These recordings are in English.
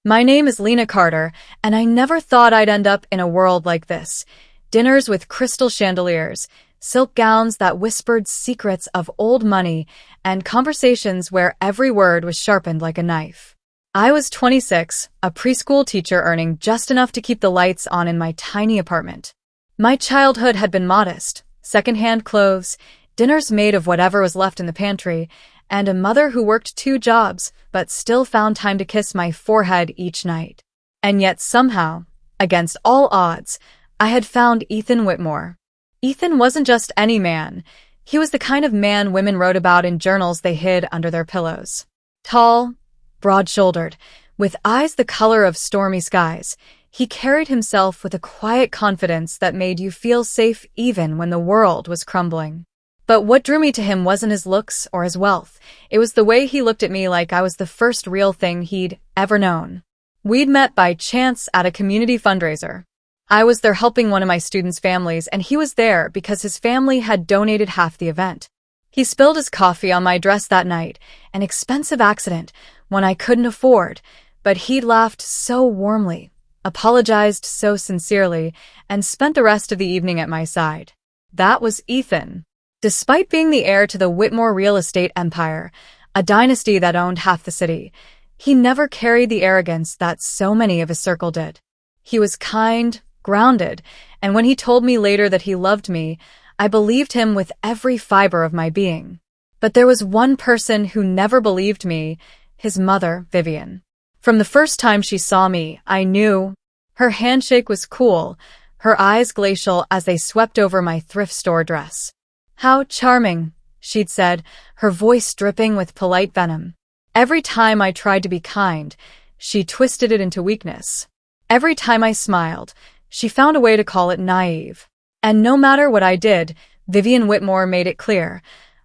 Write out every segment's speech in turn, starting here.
My name is Lena Carter, and I never thought I'd end up in a world like this. Dinners with crystal chandeliers, silk gowns that whispered secrets of old money, and conversations where every word was sharpened like a knife. I was 26, a preschool teacher earning just enough to keep the lights on in my tiny apartment. My childhood had been modest: secondhand clothes, dinners made of whatever was left in the pantry, and a mother who worked 2 jobs but still found time to kiss my forehead each night. And yet somehow, against all odds, I had found Ethan Whitmore. Ethan wasn't just any man. He was the kind of man women wrote about in journals they hid under their pillows. Tall, broad-shouldered, with eyes the color of stormy skies, he carried himself with a quiet confidence that made you feel safe even when the world was crumbling. But what drew me to him wasn't his looks or his wealth. It was the way he looked at me like I was the first real thing he'd ever known. We'd met by chance at a community fundraiser. I was there helping one of my students' families, and he was there because his family had donated half the event. He spilled his coffee on my dress that night, an expensive accident, one I couldn't afford, but he'd laughed so warmly, apologized so sincerely, and spent the rest of the evening at my side. That was Ethan. Despite being the heir to the Whitmore real estate empire, a dynasty that owned half the city, he never carried the arrogance that so many of his circle did. He was kind, grounded, and when he told me later that he loved me, I believed him with every fiber of my being. But there was one person who never believed me: his mother, Vivian. From the first time she saw me, I knew. Her handshake was cool, her eyes glacial as they swept over my thrift store dress. "How charming," she'd said, her voice dripping with polite venom. Every time I tried to be kind, she twisted it into weakness. Every time I smiled, she found a way to call it naive. And no matter what I did, Vivian Whitmore made it clear,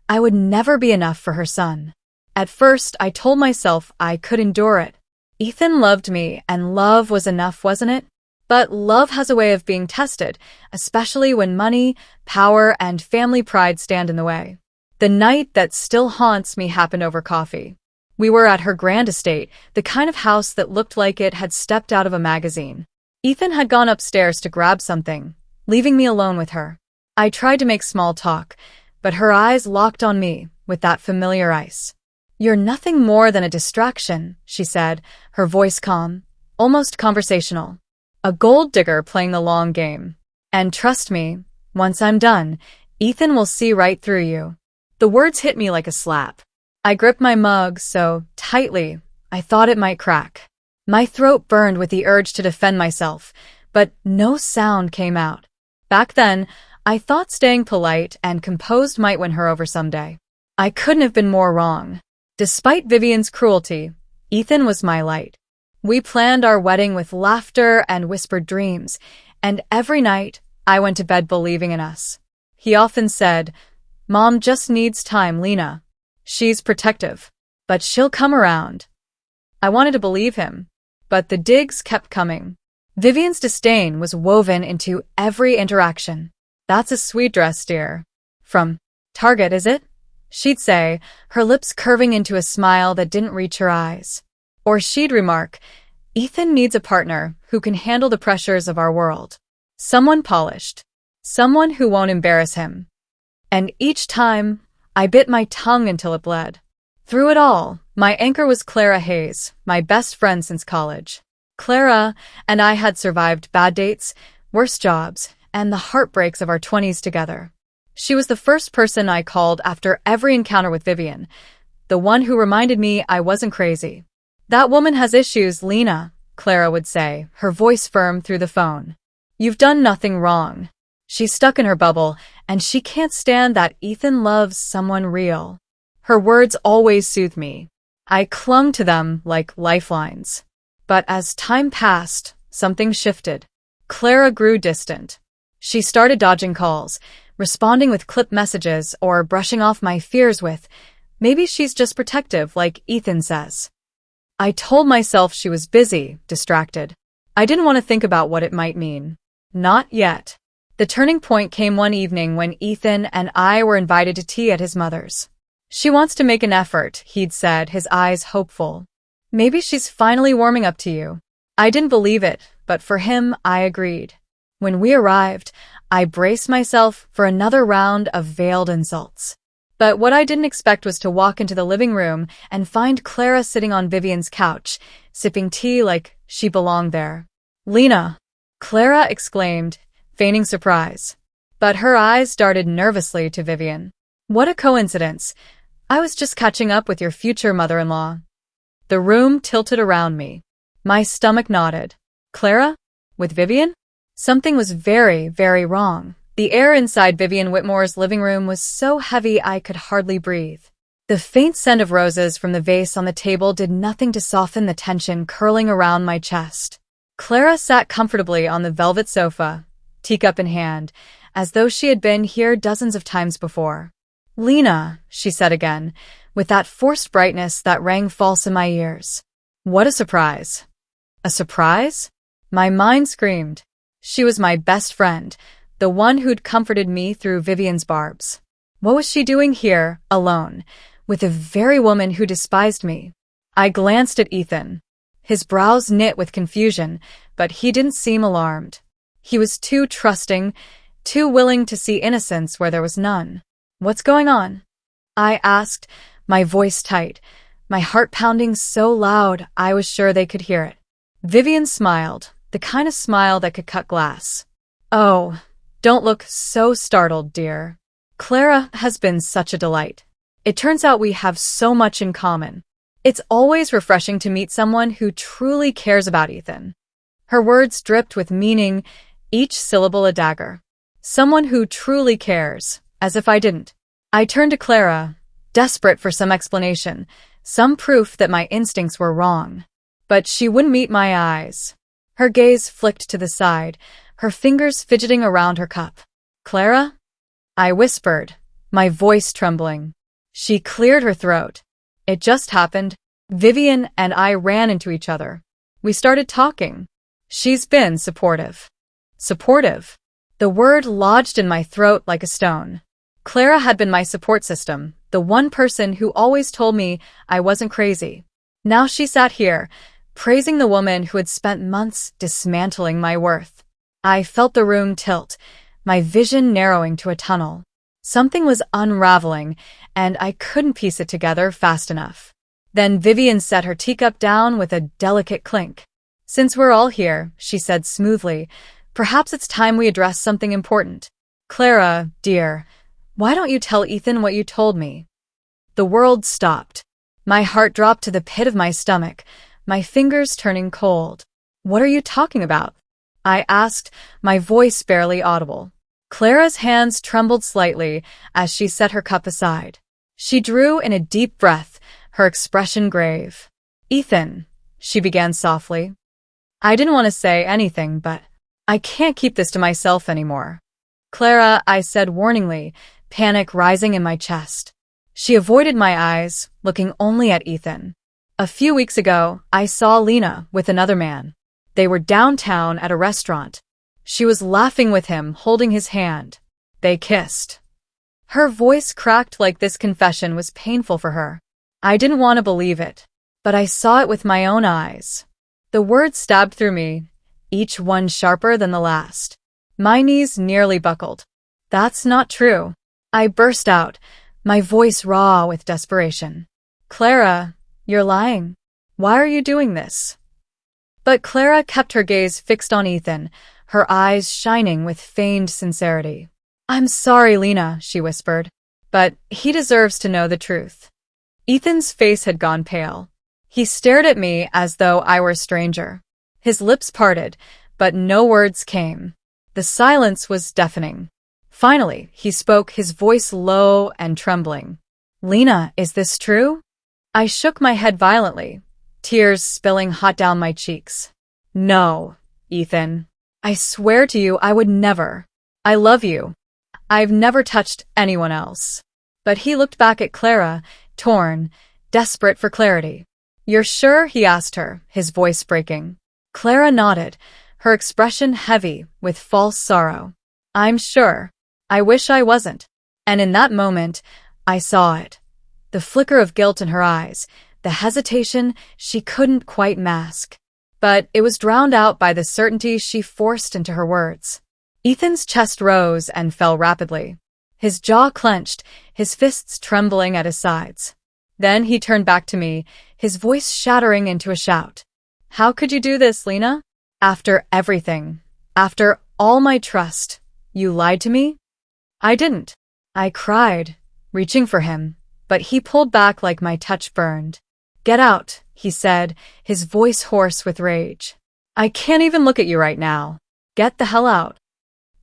I would never be enough for her son. At first, I told myself I could endure it. Ethan loved me, and love was enough, wasn't it? But love has a way of being tested, especially when money, power, and family pride stand in the way. The night that still haunts me happened over coffee. We were at her grand estate, the kind of house that looked like it had stepped out of a magazine. Ethan had gone upstairs to grab something, leaving me alone with her. I tried to make small talk, but her eyes locked on me with that familiar ice. "You're nothing more than a distraction," she said, her voice calm, almost conversational. "A gold digger playing the long game. And trust me, once I'm done, Ethan will see right through you." The words hit me like a slap. I gripped my mug so tightly I thought it might crack. My throat burned with the urge to defend myself, but no sound came out. Back then, I thought staying polite and composed might win her over someday. I couldn't have been more wrong. Despite Vivian's cruelty, Ethan was my light. We planned our wedding with laughter and whispered dreams, and every night I went to bed believing in us. He often said, "Mom just needs time, Lena. She's protective, but she'll come around." I wanted to believe him, but the digs kept coming. Vivian's disdain was woven into every interaction. "That's a sweet dress, dear. From Target, is it?" she'd say, her lips curving into a smile that didn't reach her eyes. Or she'd remark, "Ethan needs a partner who can handle the pressures of our world. Someone polished. Someone who won't embarrass him." And each time, I bit my tongue until it bled. Through it all, my anchor was Clara Hayes, my best friend since college. Clara and I had survived bad dates, worse jobs, and the heartbreaks of our 20s together. She was the first person I called after every encounter with Vivian, the one who reminded me I wasn't crazy. "That woman has issues, Lena," Clara would say, her voice firm through the phone. "You've done nothing wrong. She's stuck in her bubble, and she can't stand that Ethan loves someone real." Her words always soothed me. I clung to them like lifelines. But as time passed, something shifted. Clara grew distant. She started dodging calls, responding with clipped messages, or brushing off my fears with, "Maybe she's just protective, like Ethan says." I told myself she was busy, distracted. I didn't want to think about what it might mean. Not yet. The turning point came one evening when Ethan and I were invited to tea at his mother's. "She wants to make an effort," he'd said, his eyes hopeful. Maybe she's finally warming up to you. I didn't believe it, but for him, I agreed. When we arrived, I braced myself for another round of veiled insults. But what I didn't expect was to walk into the living room and find Clara sitting on Vivian's couch, sipping tea like she belonged there. "Lena!" Clara exclaimed, feigning surprise. But her eyes darted nervously to Vivian. "What a coincidence. I was just catching up with your future mother-in-law." The room tilted around me. My stomach knotted. Clara? With Vivian? Something was very, very wrong. The air inside Vivian Whitmore's living room was so heavy I could hardly breathe. The faint scent of roses from the vase on the table did nothing to soften the tension curling around my chest. Clara sat comfortably on the velvet sofa, teacup in hand, as though she had been here dozens of times before. "Lena," she said again, with that forced brightness that rang false in my ears. What a surprise. A surprise? My mind screamed. She was my best friend, the one who'd comforted me through Vivian's barbs. What was she doing here, alone, with the very woman who despised me? I glanced at Ethan. His brows knit with confusion, but he didn't seem alarmed. He was too trusting, too willing to see innocence where there was none. "What's going on?" I asked, my voice tight, my heart pounding so loud I was sure they could hear it. Vivian smiled, the kind of smile that could cut glass. "Oh, don't look so startled, dear. Clara has been such a delight. It turns out we have so much in common. It's always refreshing to meet someone who truly cares about Ethan." Her words dripped with meaning, each syllable a dagger. Someone who truly cares, as if I didn't. I turned to Clara, desperate for some explanation, some proof that my instincts were wrong. But she wouldn't meet my eyes. Her gaze flicked to the side, her fingers fidgeting around her cup. "Clara?" I whispered, my voice trembling. She cleared her throat. It just happened. Vivian and I ran into each other. We started talking. She's been supportive. Supportive? The word lodged in my throat like a stone. Clara had been my support system, the one person who always told me I wasn't crazy. Now she sat here, praising the woman who had spent months dismantling my worth. I felt the room tilt, my vision narrowing to a tunnel. Something was unraveling, and I couldn't piece it together fast enough. Then Vivian set her teacup down with a delicate clink. "Since we're all here," she said smoothly, "perhaps it's time we address something important. Clara, dear, why don't you tell Ethan what you told me?" The world stopped. My heart dropped to the pit of my stomach, my fingers turning cold. "What are you talking about?" I asked, my voice barely audible. Clara's hands trembled slightly as she set her cup aside. She drew in a deep breath, her expression grave. "Ethan," she began softly. I didn't want to say anything, but I can't keep this to myself anymore. "Clara," I said warningly, panic rising in my chest. She avoided my eyes, looking only at Ethan. "A few weeks ago, I saw Lena with another man. They were downtown at a restaurant. She was laughing with him, holding his hand. They kissed." Her voice cracked like this confession was painful for her. I didn't want to believe it, but I saw it with my own eyes. The words stabbed through me, each one sharper than the last. My knees nearly buckled. "That's not true," I burst out, my voice raw with desperation. "Clara, you're lying. Why are you doing this?" But Clara kept her gaze fixed on Ethan, her eyes shining with feigned sincerity. "I'm sorry, Lena," she whispered, "but he deserves to know the truth." Ethan's face had gone pale. He stared at me as though I were a stranger. His lips parted, but no words came. The silence was deafening. Finally, he spoke, his voice low and trembling. "Lena, is this true?" I shook my head violently, tears spilling hot down my cheeks. "No, Ethan. I swear to you I would never. I love you. I've never touched anyone else." But he looked back at Clara, torn, desperate for clarity. "You're sure?" he asked her, his voice breaking. Clara nodded, her expression heavy with false sorrow. "I'm sure. I wish I wasn't." And in that moment, I saw it. The flicker of guilt in her eyes, the hesitation she couldn't quite mask. But it was drowned out by the certainty she forced into her words. Ethan's chest rose and fell rapidly. His jaw clenched, his fists trembling at his sides. Then he turned back to me, his voice shattering into a shout. "How could you do this, Lena? After everything, after all my trust, you lied to me?" "I didn't." I cried, reaching for him, but he pulled back like my touch burned. "Get out," he said, his voice hoarse with rage. "I can't even look at you right now. Get the hell out."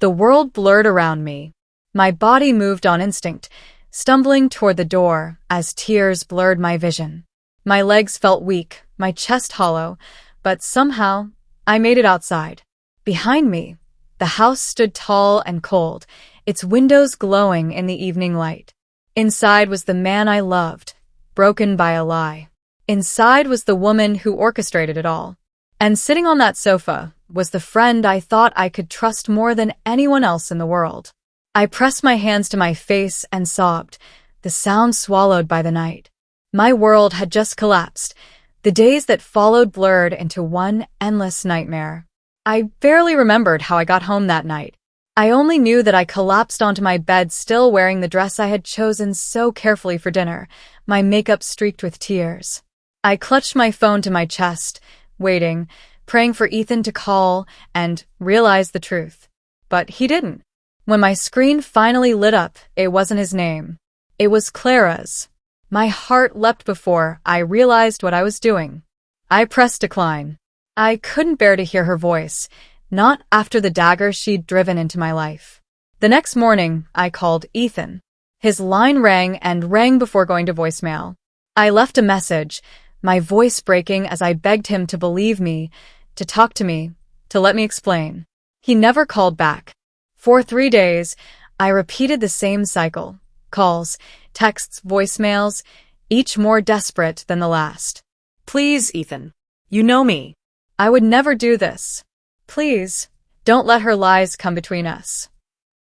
The world blurred around me. My body moved on instinct, stumbling toward the door as tears blurred my vision. My legs felt weak, my chest hollow, but somehow I made it outside. Behind me, the house stood tall and cold, its windows glowing in the evening light. Inside was the man I loved, broken by a lie. Inside was the woman who orchestrated it all. And sitting on that sofa was the friend I thought I could trust more than anyone else in the world. I pressed my hands to my face and sobbed, the sound swallowed by the night. My world had just collapsed. The days that followed blurred into one endless nightmare. I barely remembered how I got home that night. I only knew that I collapsed onto my bed still wearing the dress I had chosen so carefully for dinner, my makeup streaked with tears. I clutched my phone to my chest, waiting, praying for Ethan to call and realize the truth. But he didn't. When my screen finally lit up, it wasn't his name. It was Clara's. My heart leapt before I realized what I was doing. I pressed decline. I couldn't bear to hear her voice, not after the dagger she'd driven into my life. The next morning, I called Ethan. His line rang and rang before going to voicemail. I left a message, my voice breaking as I begged him to believe me, to talk to me, to let me explain. He never called back. For 3 days, I repeated the same cycle. Calls, texts, voicemails, each more desperate than the last. "Please, Ethan. You know me. I would never do this. Please, don't let her lies come between us."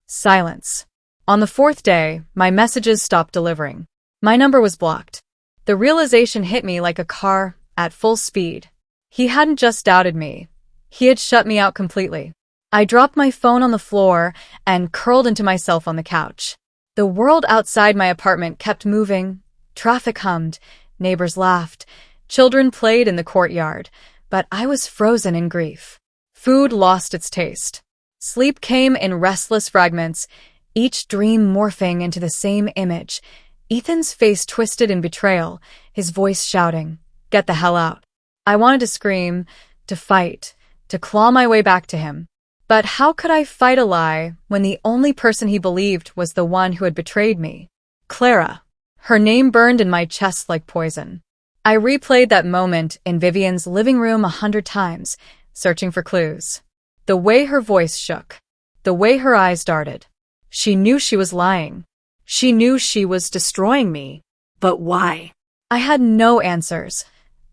Silence. On the 4th day, my messages stopped delivering. My number was blocked. The realization hit me like a car at full speed. He hadn't just doubted me. He had shut me out completely. I dropped my phone on the floor and curled into myself on the couch. The world outside my apartment kept moving. Traffic hummed, neighbors laughed, children played in the courtyard, but I was frozen in grief. Food lost its taste. Sleep came in restless fragments, each dream morphing into the same image. Ethan's face twisted in betrayal, his voice shouting, "Get the hell out." I wanted to scream, to fight, to claw my way back to him. But how could I fight a lie when the only person he believed was the one who had betrayed me? Clara. Her name burned in my chest like poison. I replayed that moment in Vivian's living room 100 times, searching for clues. The way her voice shook, the way her eyes darted. She knew she was lying. She knew she was destroying me. But why? I had no answers,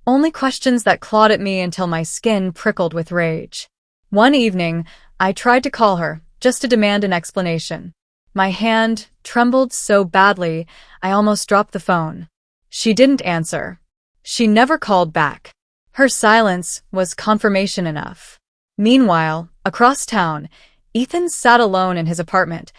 only questions that clawed at me until my skin prickled with rage. One evening, I tried to call her, just to demand an explanation. My hand trembled so badly, I almost dropped the phone. She didn't answer. She never called back. Her silence was confirmation enough. Meanwhile, across town, Ethan sat alone in his apartment,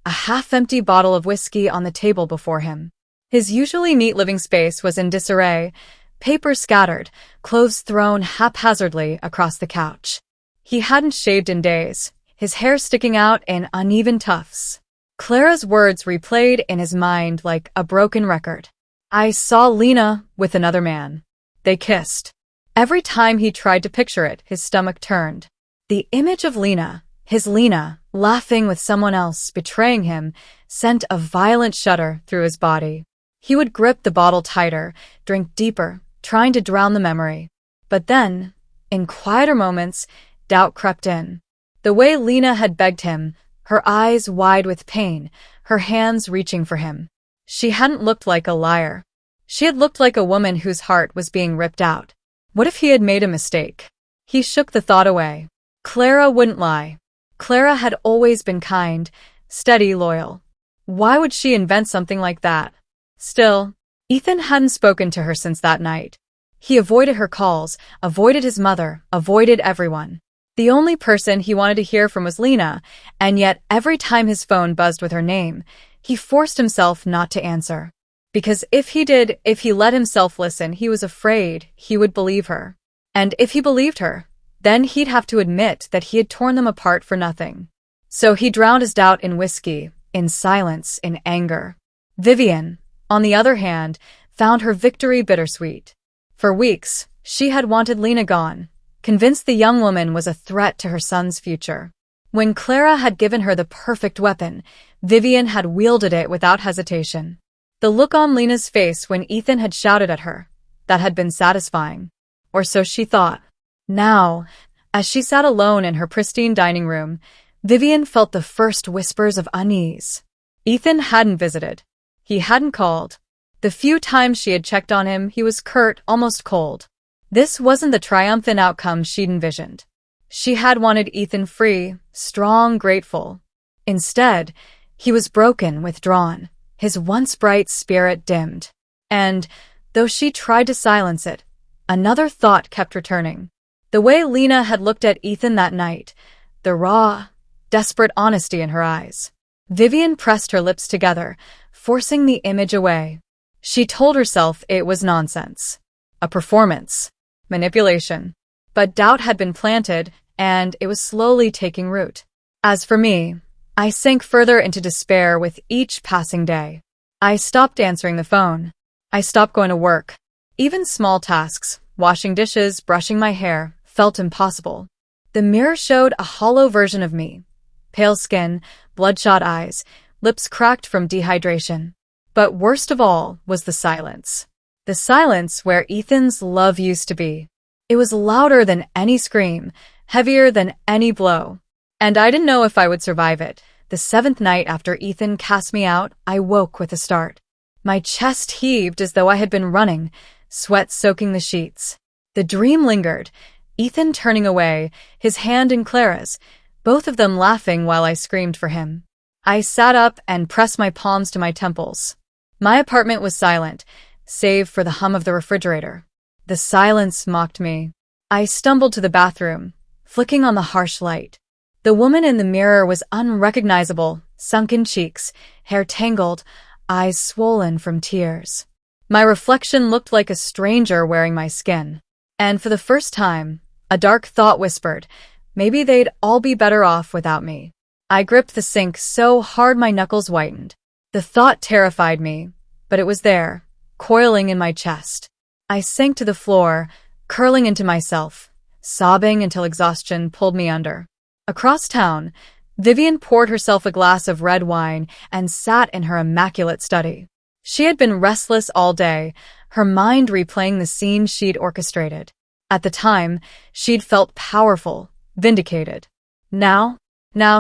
a half-empty bottle of whiskey on the table before him. His usually neat living space was in disarray, papers scattered, clothes thrown haphazardly across the couch. He hadn't shaved in days, his hair sticking out in uneven tufts. Clara's words replayed in his mind like a broken record. "I saw Lena with another man. They kissed." Every time he tried to picture it, his stomach turned. The image of Lena, his Lena, laughing with someone else, betraying him, sent a violent shudder through his body. He would grip the bottle tighter, drink deeper, trying to drown the memory. But then, in quieter moments, doubt crept in. The way Lena had begged him, her eyes wide with pain, her hands reaching for him. She hadn't looked like a liar. She had looked like a woman whose heart was being ripped out. What if he had made a mistake? He shook the thought away. Clara wouldn't lie. Clara had always been kind, steady, loyal. Why would she invent something like that? Still, Ethan hadn't spoken to her since that night. He avoided her calls, avoided his mother, avoided everyone. The only person he wanted to hear from was Lena, and yet every time his phone buzzed with her name, he forced himself not to answer. Because if he let himself listen, he was afraid he would believe her. And if he believed her, then he'd have to admit that he had torn them apart for nothing. So he drowned his doubt in whiskey, in silence, in anger. Vivian, on the other hand, found her victory bittersweet. For weeks, she had wanted Lena gone, convinced the young woman was a threat to her son's future. When Clara had given her the perfect weapon, Vivian had wielded it without hesitation. The look on Lena's face when Ethan had shouted at her, that had been satisfying. Or so she thought. Now, as she sat alone in her pristine dining room, Vivian felt the first whispers of unease. Ethan hadn't visited. He hadn't called. The few times she had checked on him, he was curt, almost cold. This wasn't the triumphant outcome she'd envisioned. She had wanted Ethan free, strong, grateful. Instead, he was broken, withdrawn, his once bright spirit dimmed. And, though she tried to silence it, another thought kept returning. The way Lena had looked at Ethan that night, the raw, desperate honesty in her eyes. Vivian pressed her lips together, forcing the image away. She told herself it was nonsense. A performance. Manipulation. But doubt had been planted, and it was slowly taking root. As for me, I sank further into despair with each passing day. I stopped answering the phone. I stopped going to work. Even small tasks, washing dishes, brushing my hair, felt impossible. The mirror showed a hollow version of me. Pale skin, bloodshot eyes, lips cracked from dehydration. But worst of all was the silence. The silence where Ethan's love used to be. It was louder than any scream, heavier than any blow. And I didn't know if I would survive it. The seventh night after Ethan cast me out, I woke with a start. My chest heaved as though I had been running, sweat soaking the sheets. The dream lingered, Ethan turning away, his hand in Clara's, both of them laughing while I screamed for him. I sat up and pressed my palms to my temples. My apartment was silent, save for the hum of the refrigerator. The silence mocked me. I stumbled to the bathroom, flicking on the harsh light. The woman in the mirror was unrecognizable, sunken cheeks, hair tangled, eyes swollen from tears. My reflection looked like a stranger wearing my skin. And for the first time, a dark thought whispered, maybe they'd all be better off without me. I gripped the sink so hard my knuckles whitened. The thought terrified me, but it was there, coiling in my chest. I sank to the floor, curling into myself, sobbing until exhaustion pulled me under. Across town, Vivian poured herself a glass of red wine and sat in her immaculate study. She had been restless all day, her mind replaying the scene she'd orchestrated. At the time, she'd felt powerful, vindicated. Now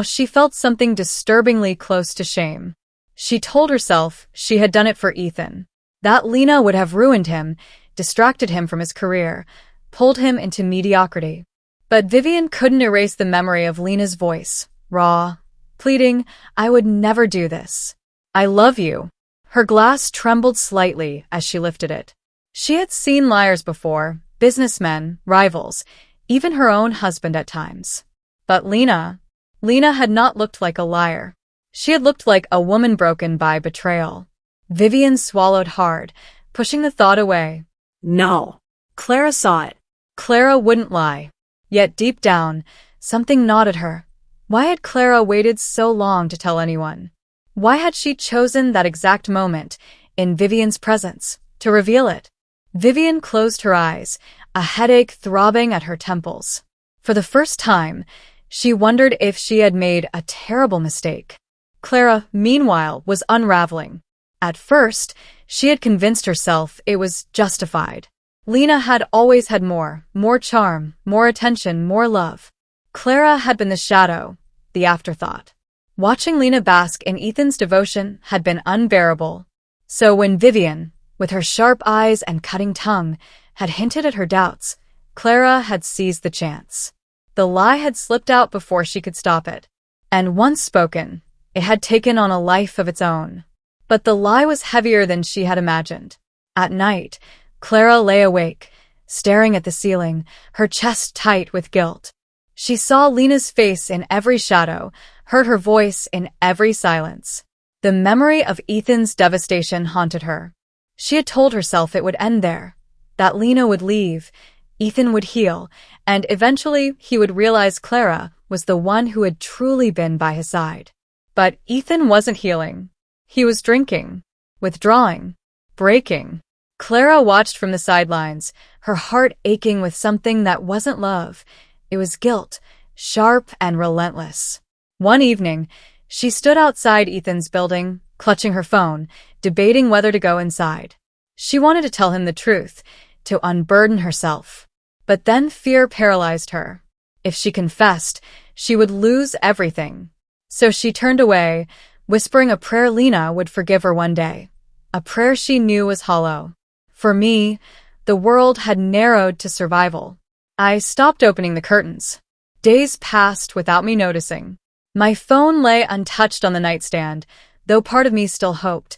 she felt something disturbingly close to shame. She told herself she had done it for Ethan. That Lena would have ruined him, distracted him from his career, pulled him into mediocrity. But Vivian couldn't erase the memory of Lena's voice, raw, pleading, I would never do this. I love you. Her glass trembled slightly as she lifted it. She had seen liars before, businessmen, rivals, even her own husband at times. But Lena had not looked like a liar. She had looked like a woman broken by betrayal. Vivian swallowed hard, pushing the thought away. No. Clara saw it. Clara wouldn't lie. Yet deep down, something gnawed at her. Why had Clara waited so long to tell anyone? Why had she chosen that exact moment, in Vivian's presence, to reveal it? Vivian closed her eyes, a headache throbbing at her temples. For the first time, she wondered if she had made a terrible mistake. Clara, meanwhile, was unraveling. At first, she had convinced herself it was justified. Lena had always had more charm, more attention, more love. Clara had been the shadow, the afterthought. Watching Lena bask in Ethan's devotion had been unbearable. So when Vivian, with her sharp eyes and cutting tongue, had hinted at her doubts, Clara had seized the chance. The lie had slipped out before she could stop it. And once spoken, it had taken on a life of its own. But the lie was heavier than she had imagined. At night, Clara lay awake, staring at the ceiling, her chest tight with guilt. She saw Lena's face in every shadow, heard her voice in every silence. The memory of Ethan's devastation haunted her. She had told herself it would end there, that Lena would leave, Ethan would heal, and eventually he would realize Clara was the one who had truly been by his side. But Ethan wasn't healing. He was drinking, withdrawing, breaking. Clara watched from the sidelines, her heart aching with something that wasn't love. It was guilt, sharp and relentless. One evening, she stood outside Ethan's building, clutching her phone, debating whether to go inside. She wanted to tell him the truth, to unburden herself. But then fear paralyzed her. If she confessed, she would lose everything. So she turned away, whispering a prayer Lena would forgive her one day. A prayer she knew was hollow. For me, the world had narrowed to survival. I stopped opening the curtains. Days passed without me noticing. My phone lay untouched on the nightstand, though part of me still hoped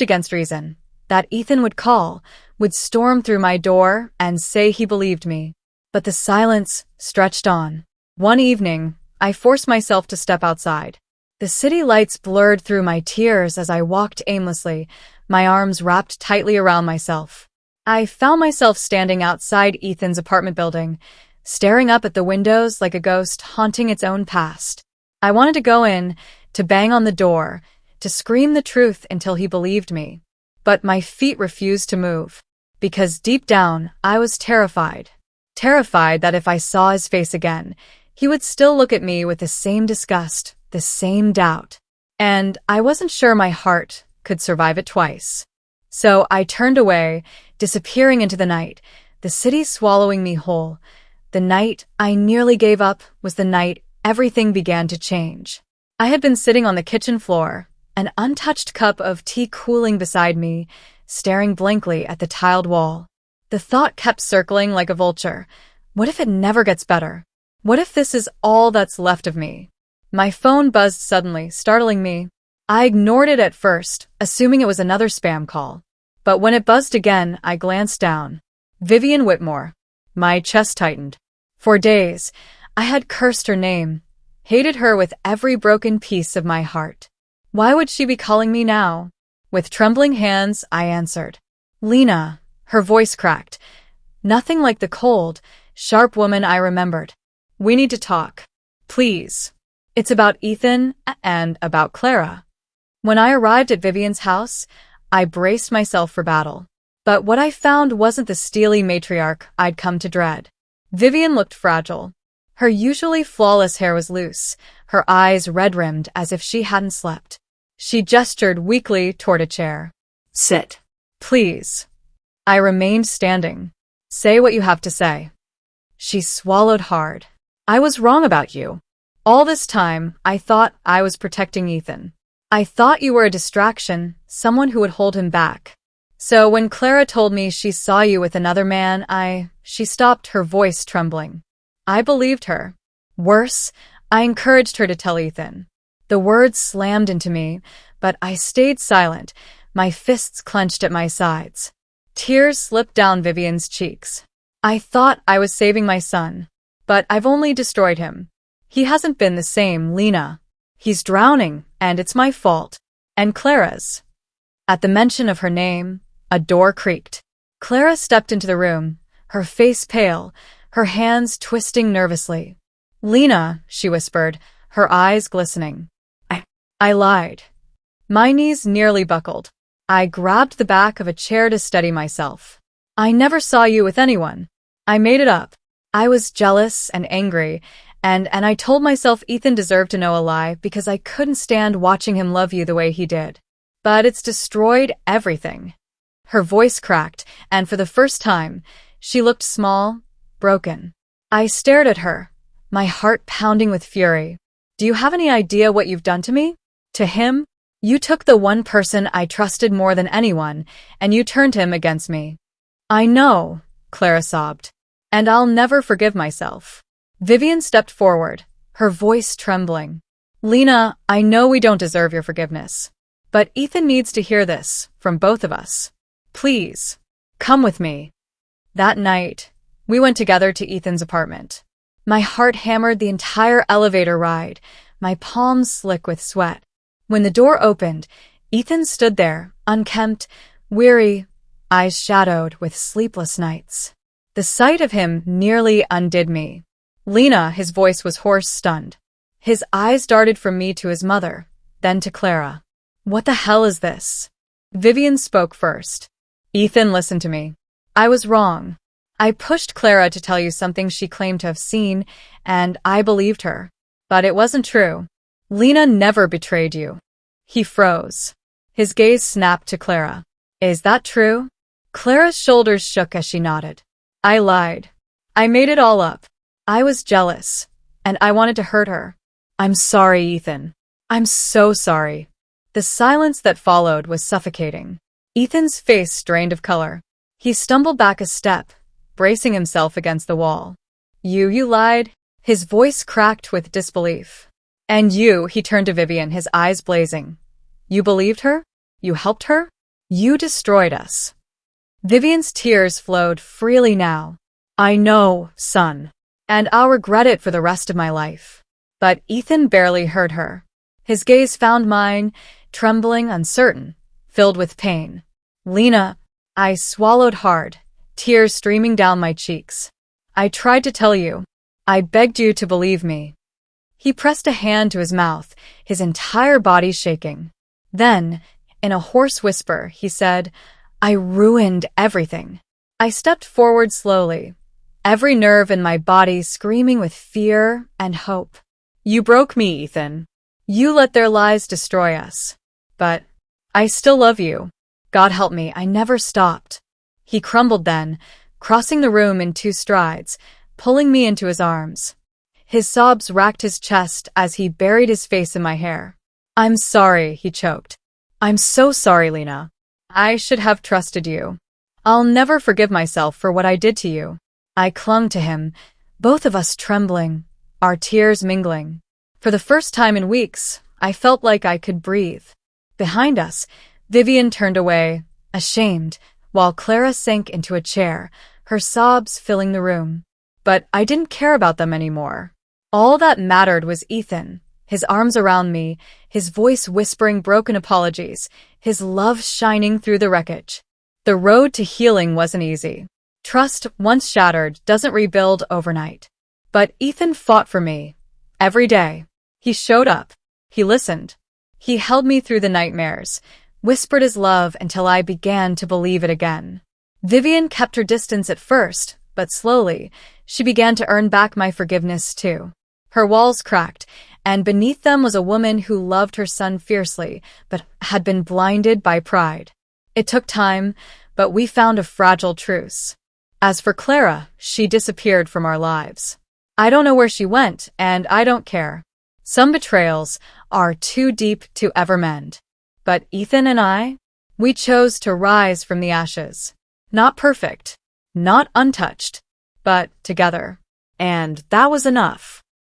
against reason, that Ethan would call, would storm through my door and say he believed me. But the silence stretched on. One evening, I forced myself to step outside. The city lights blurred through my tears as I walked aimlessly, my arms wrapped tightly around myself. I found myself standing outside Ethan's apartment building, staring up at the windows like a ghost haunting its own past. I wanted to go in, to bang on the door, to scream the truth until he believed me. But my feet refused to move, because deep down, I was terrified. Terrified that if I saw his face again, he would still look at me with the same disgust, the same doubt. And I wasn't sure my heart could survive it twice. So I turned away, disappearing into the night, the city swallowing me whole. The night I nearly gave up was the night everything began to change. I had been sitting on the kitchen floor, an untouched cup of tea cooling beside me, staring blankly at the tiled wall. The thought kept circling like a vulture. What if it never gets better? What if this is all that's left of me? My phone buzzed suddenly, startling me. I ignored it at first, assuming it was another spam call. But when it buzzed again, I glanced down. Vivian Whitmore. My chest tightened. For days, I had cursed her name, hated her with every broken piece of my heart. Why would she be calling me now? With trembling hands, I answered. Lena. Her voice cracked. Nothing like the cold, sharp woman I remembered. We need to talk. Please. It's about Ethan and about Clara. When I arrived at Vivian's house, I braced myself for battle. But what I found wasn't the steely matriarch I'd come to dread. Vivian looked fragile. Her usually flawless hair was loose, her eyes red-rimmed as if she hadn't slept. She gestured weakly toward a chair. Sit. Please. I remained standing. Say what you have to say. She swallowed hard. I was wrong about you. All this time, I thought I was protecting Ethan. I thought you were a distraction, someone who would hold him back. So when Clara told me she saw you with another man, she stopped, her voice trembling. I believed her. Worse, I encouraged her to tell Ethan. The words slammed into me, but I stayed silent, my fists clenched at my sides. Tears slipped down Vivian's cheeks. I thought I was saving my son, but I've only destroyed him. He hasn't been the same, Lena. He's drowning, and it's my fault. And Clara's. At the mention of her name, a door creaked. Clara stepped into the room, her face pale, her hands twisting nervously. Lena, she whispered, her eyes glistening. I lied. My knees nearly buckled. I grabbed the back of a chair to steady myself. I never saw you with anyone. I made it up. I was jealous and angry, and I told myself Ethan deserved to know a lie because I couldn't stand watching him love you the way he did. But it's destroyed everything. Her voice cracked, and for the first time, she looked small, broken. I stared at her, my heart pounding with fury. Do you have any idea what you've done to me? To him? You took the one person I trusted more than anyone, and you turned him against me. I know, Clara sobbed. And I'll never forgive myself. Vivian stepped forward, her voice trembling. Lena, I know we don't deserve your forgiveness. But Ethan needs to hear this, from both of us. Please, come with me. That night, we went together to Ethan's apartment. My heart hammered the entire elevator ride, my palms slick with sweat. When the door opened, Ethan stood there, unkempt, weary, eyes shadowed with sleepless nights. The sight of him nearly undid me. Lena, his voice was hoarse, stunned. His eyes darted from me to his mother, then to Clara. What the hell is this? Vivian spoke first. Ethan, listen to me. I was wrong. I pushed Clara to tell you something she claimed to have seen, and I believed her. But it wasn't true. Lena never betrayed you. He froze. His gaze snapped to Clara. Is that true? Clara's shoulders shook as she nodded. I lied. I made it all up. I was jealous, and I wanted to hurt her. I'm sorry, Ethan. I'm so sorry. The silence that followed was suffocating. Ethan's face strained of color. He stumbled back a step, bracing himself against the wall. You lied? His voice cracked with disbelief. And you, he turned to Vivian, his eyes blazing. You believed her? You helped her? You destroyed us. Vivian's tears flowed freely now. I know, son. And I'll regret it for the rest of my life. But Ethan barely heard her. His gaze found mine, trembling, uncertain, filled with pain. Lena, I swallowed hard, tears streaming down my cheeks. I tried to tell you. I begged you to believe me. He pressed a hand to his mouth, his entire body shaking. Then, in a hoarse whisper, he said, I ruined everything. I stepped forward slowly, every nerve in my body screaming with fear and hope. You broke me, Ethan. You let their lies destroy us. But I still love you. God help me, I never stopped. He crumbled then, crossing the room in 2 strides, pulling me into his arms. His sobs racked his chest as he buried his face in my hair. I'm sorry, he choked. I'm so sorry, Lena. I should have trusted you. I'll never forgive myself for what I did to you. I clung to him, both of us trembling, our tears mingling. For the first time in weeks, I felt like I could breathe. Behind us, Vivian turned away, ashamed, while Clara sank into a chair, her sobs filling the room. But I didn't care about them anymore. All that mattered was Ethan, his arms around me, his voice whispering broken apologies, his love shining through the wreckage. The road to healing wasn't easy. Trust, once shattered, doesn't rebuild overnight. But Ethan fought for me. Every day. He showed up. He listened. He held me through the nightmares, whispered his love until I began to believe it again. Vivian kept her distance at first, but slowly, she began to earn back my forgiveness too. Her walls cracked, and beneath them was a woman who loved her son fiercely, but had been blinded by pride. It took time, but we found a fragile truce. As for Clara, she disappeared from our lives. I don't know where she went, and I don't care. Some betrayals are too deep to ever mend. But Ethan and I, we chose to rise from the ashes. Not perfect, not untouched, but together. And that was enough.